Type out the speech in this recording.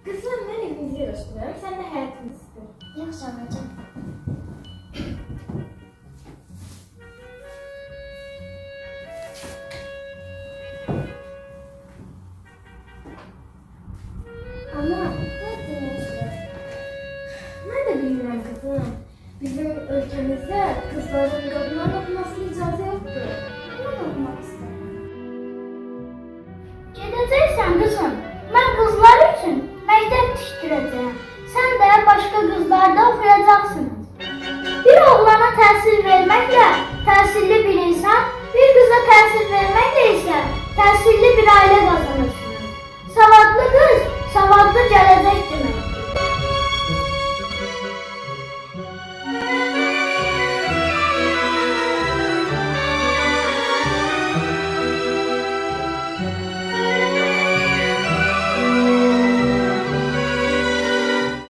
Kızım, mən evimizi yığışdırıyorum, sən də həyatını istir. Yaxşı anacığım. Ana, nədir? Mən də bilmirəm qızım. Bizim ölkəmizdə qızların qadınların oxumasına icazə yoxdur. Mən oxumaq istəyirəm. Gedəcəksən qızım. Mən qızlar üçün məktəb tikdirəcəyəm. Sən də başqa qızlarda oxuyacaqsın.